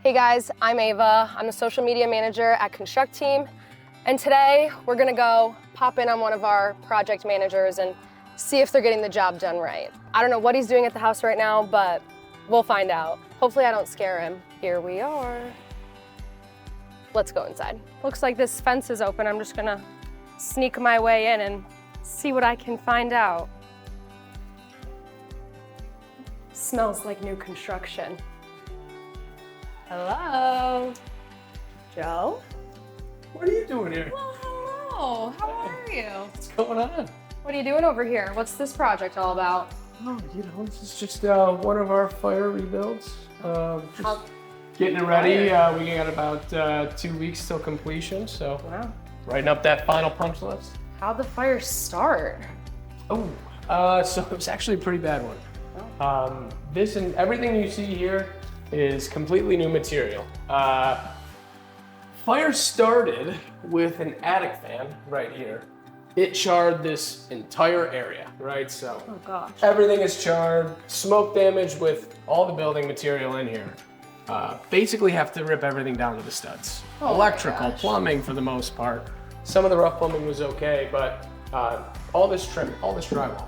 Hey guys, I'm Ava. I'm the social media manager at ConstrucTeam. And today we're gonna go pop in on one of our project managers and see if they're getting the job done right. I don't know what he's doing at the house right now, but we'll find out. Hopefully I don't scare him. Here we are. Let's go inside. Looks like this fence is open. I'm just gonna sneak my way in and see what I can find out. Smells like new construction. Hello, Joe? What are you doing here? Well, hello, how are you? What's going on? What are you doing over here? What's this project all about? Oh, this is just one of our fire rebuilds. Just getting it ready. We got about 2 weeks till completion, so Wow. writing up that final punch list. How'd the fire start? Oh, so it was actually a pretty bad one. This and everything you see here is completely new material. Fire started with an attic fan right here. It charred this entire area, right? So Oh gosh. everything is charred, smoke damage with all the building material in here. Basically have to rip everything down to the studs. Oh my Electrical, gosh. plumbing for the most part. Some of the rough plumbing was okay, but all this trim, all this drywall,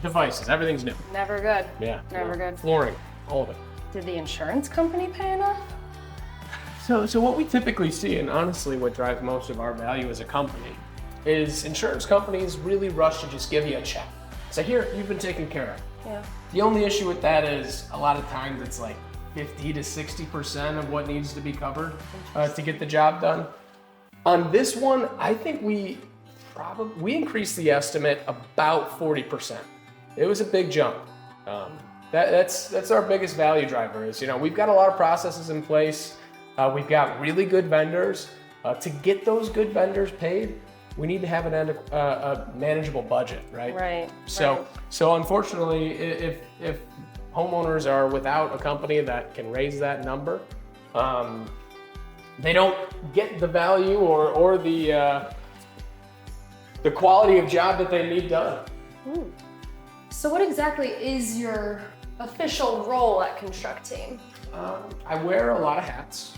devices, everything's new. Never good. Yeah. Never good. Flooring, all of it. Did the insurance company pay enough? So what we typically see, and honestly what drives most of our value as a company, is insurance companies really rush to just give you a check. So here, you've been taken care of. Yeah. The only issue with that is a lot of times it's like 50 to 60% of what needs to be covered to get the job done. On this one, I think we increased the estimate about 40%. It was a big jump. That's our biggest value driver is, we've got a lot of processes in place. We've got really good vendors. To get those good vendors paid, we need to have a manageable budget, right? Right. So unfortunately, if homeowners are without a company that can raise that number, they don't get the value or the quality of job that they need done. Ooh. So what exactly is your official role at ConstrucTeam? I wear a lot of hats.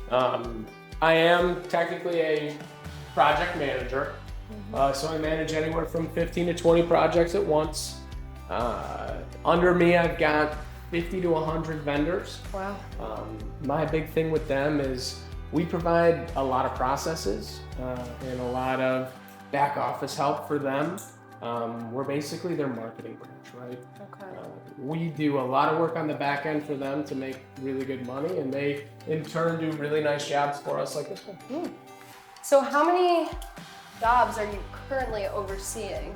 I am technically a project manager, so I manage anywhere from 15 to 20 projects at once. Under me, I've got 50 to 100 vendors. Wow. My big thing with them is we provide a lot of processes and a lot of back office help for them. We're basically their marketing branch, right? Okay. We do a lot of work on the back end for them to make really good money, and they in turn do really nice jobs for us like this one. So how many jobs are you currently overseeing?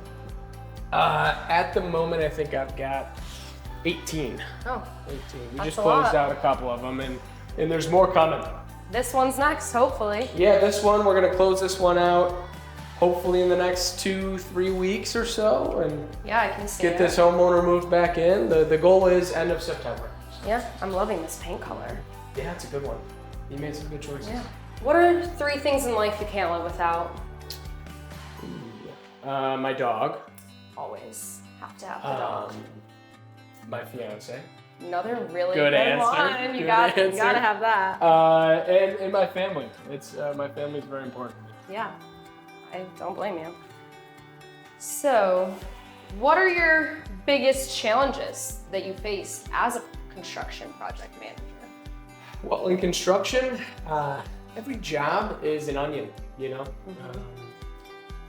At the moment, I think I've got 18. Oh, 18. We That's just a closed lot. out a couple of them, and there's more coming. this one's next, hopefully. Yeah, this one, we're gonna close this one out hopefully in the next 2-3 weeks or so, and Yeah, I can see get it. this homeowner moved back in. The goal is end of September. Yeah, I'm loving this paint color. Yeah, it's a good one. You made some good choices. Yeah. What are 3 things in life you can't live without? My dog, Always have to have the dog. my fiance, Another really good good answer. one. You Good gotta answer. have that. and my family. It's my family is very important. Yeah, I don't blame you. So, what are your biggest challenges that you face as a construction project manager? Well, in construction, every job is an onion,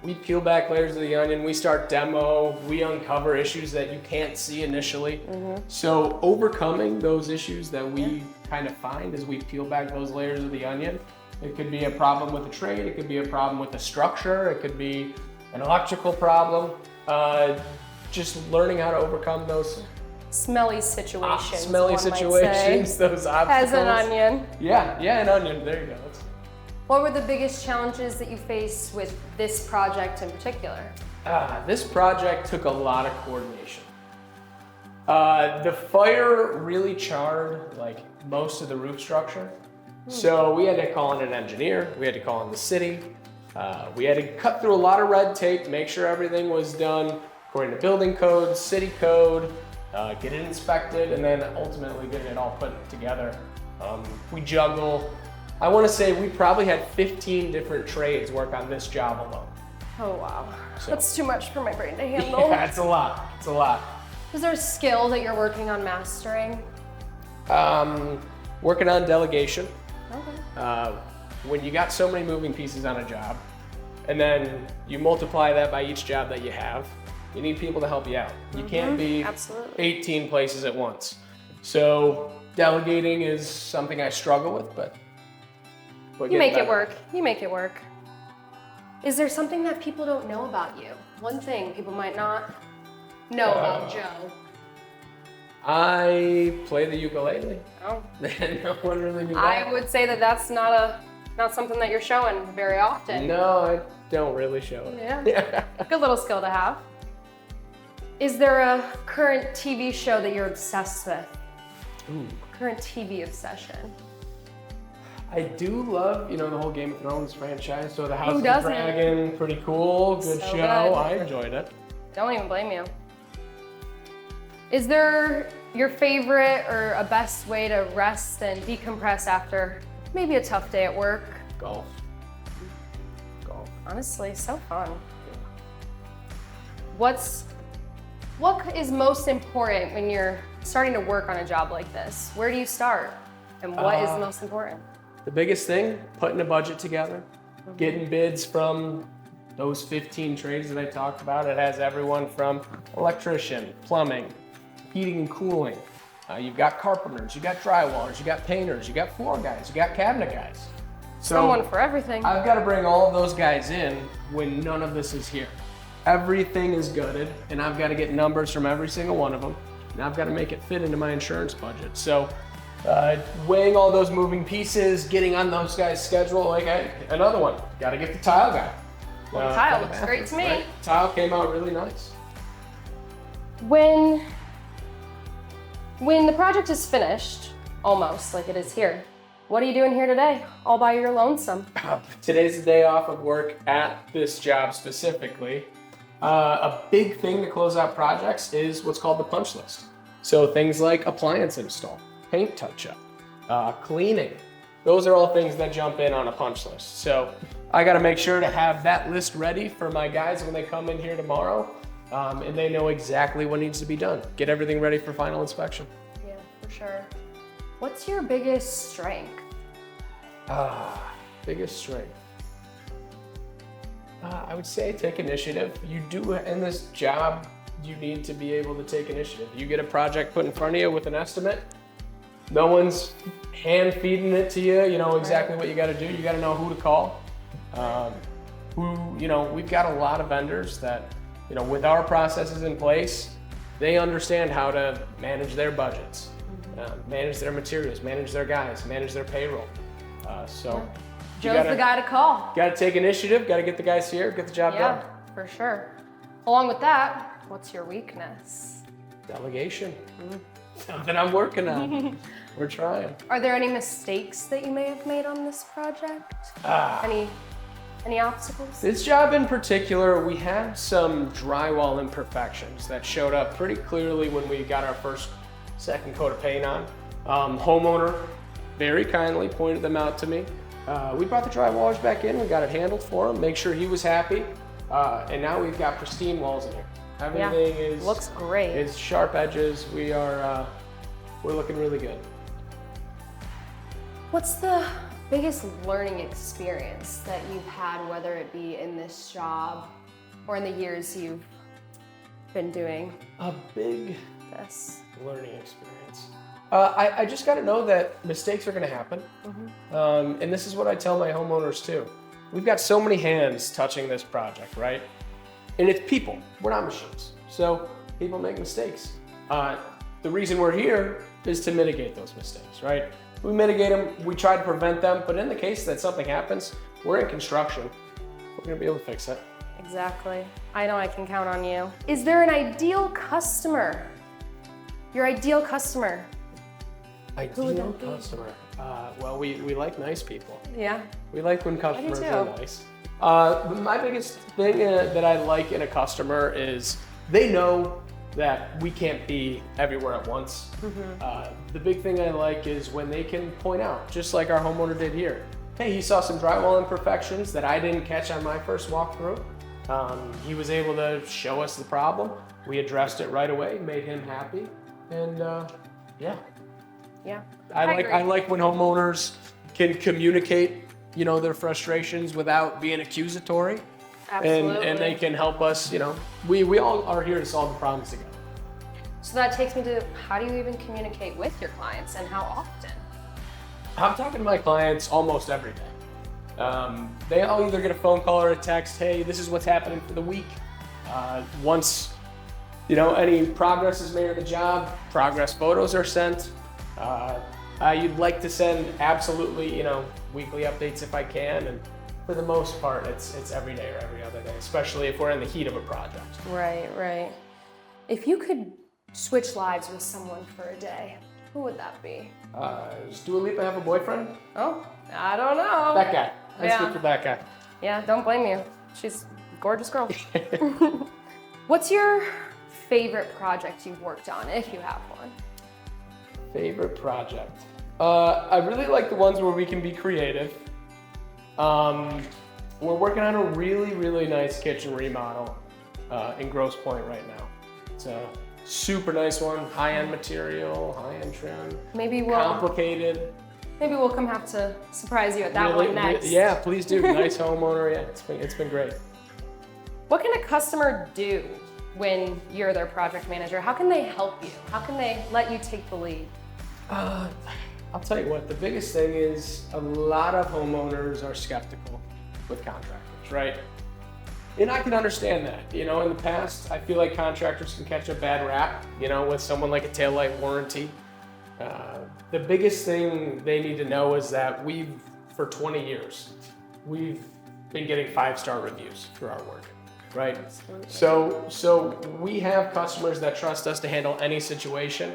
we peel back layers of the onion, we start demo, we uncover issues that you can't see initially. So overcoming those issues that we kind of find as we peel back those layers of the onion, it could be a problem with a trade, it could be a problem with a structure, it could be an electrical problem. Just learning how to overcome those Smelly situations. smelly one might situations, say. those obstacles. As an onion. Yeah, an onion, there you go. What were the biggest challenges that you faced with this project in particular? This project took a lot of coordination. The fire really charred like most of the roof structure. So we had to call in an engineer, we had to call in the city. We had to cut through a lot of red tape, make sure everything was done according to building code, city code, get it inspected, and then ultimately getting it all put together We juggle. I want to say we probably had 15 different trades work on this job alone. Oh, wow. So- That's too much for my brain to handle. Yeah, it's a lot. It's a lot. Is there a skill that you're working on mastering? Working on delegation. Okay. When you got so many moving pieces on a job, and then you multiply that by each job that you have, you need people to help you out. You can't be Absolutely. 18 places at once. So delegating is something I struggle with, but You make it work. You make it work. Is there something that people don't know about you? One thing people might not know about Joe. I play the ukulele. Oh. No one really knew I that. would say that that's not something that you're showing very often. No, I don't really show it. Yeah. Good little skill to have. Is there a current TV show that you're obsessed with? Ooh. Current TV obsession. I do love, the whole Game of Thrones franchise. So the House Who of the doesn't? Dragon, pretty cool, good So show. good. I enjoyed it. Don't even blame you. Is there your favorite or a best way to rest and decompress after maybe a tough day at work? Golf. Honestly, so fun. What is most important when you're starting to work on a job like this? Where do you start? And what is the most important? The biggest thing, putting a budget together, getting bids from those 15 trades that I talked about. It has everyone from electrician, plumbing, heating and cooling. You've got carpenters, you got drywallers, you got painters, you got floor guys, you got cabinet guys. So Someone for everything. I've got to bring all of those guys in when none of this is here. Everything is gutted, and I've got to get numbers from every single one of them, and I've got to make it fit into my insurance budget. So weighing all those moving pieces, getting on those guys' schedule, another one, got to get the tile guy. Well, the tile for the looks great to me. right? Tile came out really nice. When the project is finished, almost like it is here, what are you doing here today? All by your lonesome. Today's the day off of work at this job specifically. A big thing to close out projects is what's called the punch list. So things like appliance install, paint touch-up, cleaning. Those are all things that jump in on a punch list. So I got to make sure to have that list ready for my guys when they come in here tomorrow, and they know exactly what needs to be done. Get everything ready for final inspection. Yeah, for sure. What's your biggest strength? Biggest strength. I would say take initiative. You do, in this job, you need to be able to take initiative. You get a project put in front of you with an estimate. No one's hand feeding it to you. You know exactly what you got to do. You got to know who to call. We've got a lot of vendors that, with our processes in place, they understand how to manage their budgets, manage their materials, manage their guys, manage their payroll. Joe's the guy to call. Got to take initiative. Got to get the guys here, get the job done. Yeah, for sure. Along with that, what's your weakness? Delegation. Something I'm working on. We're trying. Are there any mistakes that you may have made on this project? Any obstacles? This job in particular, we had some drywall imperfections that showed up pretty clearly when we got our second coat of paint on. Homeowner very kindly pointed them out to me. We brought the drywallers back in, we got it handled for him, make sure he was happy, and now we've got pristine walls in here. Everything looks great. Is sharp edges. We're looking really good. What's the biggest learning experience that you've had, whether it be in this job or in the years you've been doing A big this? learning experience. I just got to know that mistakes are going to happen. And this is what I tell my homeowners too. We've got so many hands touching this project, right? And it's people. We're not machines. So people make mistakes. The reason we're here is to mitigate those mistakes, right? We mitigate them, we try to prevent them, but in the case that something happens, we're in construction. We're going to be able to fix it. Exactly. I know I can count on you. Is there an ideal customer? Your ideal customer? Ideal customer. Well, we like nice people. Yeah. We like when customers too. are nice. My biggest thing that I like in a customer is they know that we can't be everywhere at once. The big thing I like is when they can point out, just like our homeowner did here. Hey, he saw some drywall imperfections that I didn't catch on my first walkthrough. He was able to show us the problem. We addressed it right away, made him happy, and yeah. Yeah. I like when homeowners can communicate, their frustrations without being accusatory. Absolutely. And they can help us, we all are here to solve the problems together. So that takes me to, how do you even communicate with your clients and how often? I'm talking to my clients almost every day. They all either get a phone call or a text, hey, this is what's happening for the week. Once, any progress is made on the job, progress photos are sent. You'd like to send absolutely, weekly updates if I can. And for the most part, it's every day or every other day, especially if we're in the heat of a project. Right. If you could switch lives with someone for a day, who would that be? Does Dua Lipa have a boyfriend? Oh, I don't know. That guy. Let's stick with that guy. Yeah, don't blame you. She's a gorgeous girl. What's your favorite project you've worked on, if you have one? Favorite project? I really like the ones where we can be creative. We're working on a really, really nice kitchen remodel in Grosse Pointe right now. It's a super nice one, high-end material, high-end trim. Complicated. Maybe we'll have to surprise you at that one next. Yeah, please do. Nice homeowner. Yeah, it's been great. What can a customer do when you're their project manager? How can they help you? How can they let you take the lead? I'll tell you what, the biggest thing is a lot of homeowners are skeptical with contractors, right? And I can understand that. In the past, I feel like contractors can catch a bad rap, with someone like a taillight warranty. The biggest thing they need to know is that for 20 years, we've been getting 5-star reviews for our work, right? Absolutely. So we have customers that trust us to handle any situation.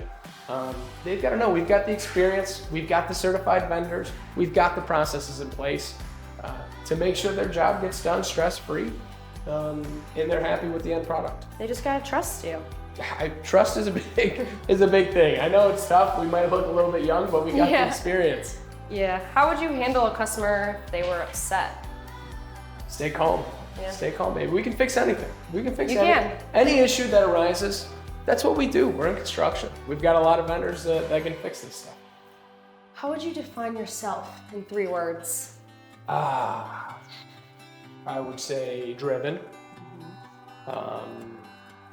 They've got to know we've got the experience, we've got the certified vendors, we've got the processes in place to make sure their job gets done stress-free, and they're happy with the end product. They just gotta trust you. Trust is a big thing. I know it's tough. We might look a little bit young, but we got the experience. Yeah. How would you handle a customer if they were upset? Stay calm. Yeah. Stay calm, baby. We can fix anything. We can fix anything. Any issue that arises. That's what we do. We're in construction. We've got a lot of vendors that can fix this stuff. How would you define yourself in 3 words? I would say driven.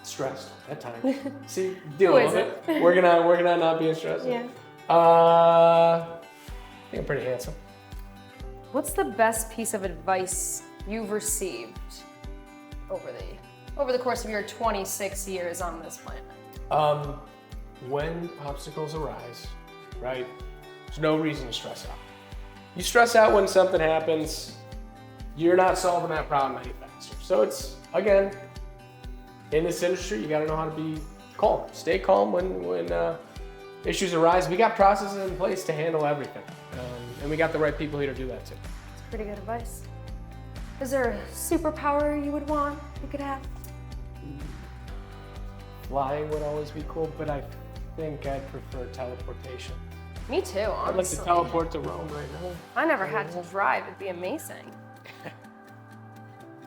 Stressed at times. See, deal with it. Working on not being stressed. Yeah. I think I'm pretty handsome. What's the best piece of advice you've received over the course of your 26 years on this planet? When obstacles arise, right? There's no reason to stress out. You stress out when something happens, you're not solving that problem any faster. So it's, again, in this industry, you got to know how to be calm. Stay calm when issues arise. We got processes in place to handle everything, and we got the right people here to do that too. That's pretty good advice. Is there a superpower you would want, you could have? Flying would always be cool, but I think I'd prefer teleportation. Me too, honestly. I'd like to teleport to Rome right now. I never had to drive. It'd be amazing.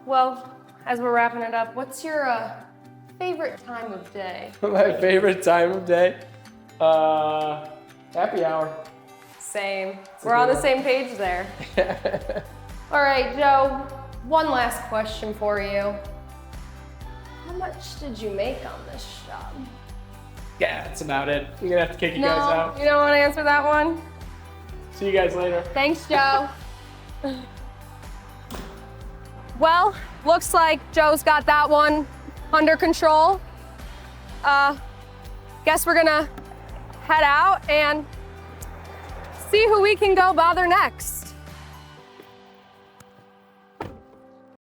Well, as we're wrapping it up, what's your favorite time of day? My favorite time of day? Happy hour. Same. We're on the same page there. All right, Joe, one last question for you. How much did you make on this job? Yeah, that's about it. You're gonna have to kick you guys out. You don't want to answer that one? See you guys later. Thanks, Joe. Well, looks like Joe's got that one under control. Guess we're gonna head out and see who we can go bother next.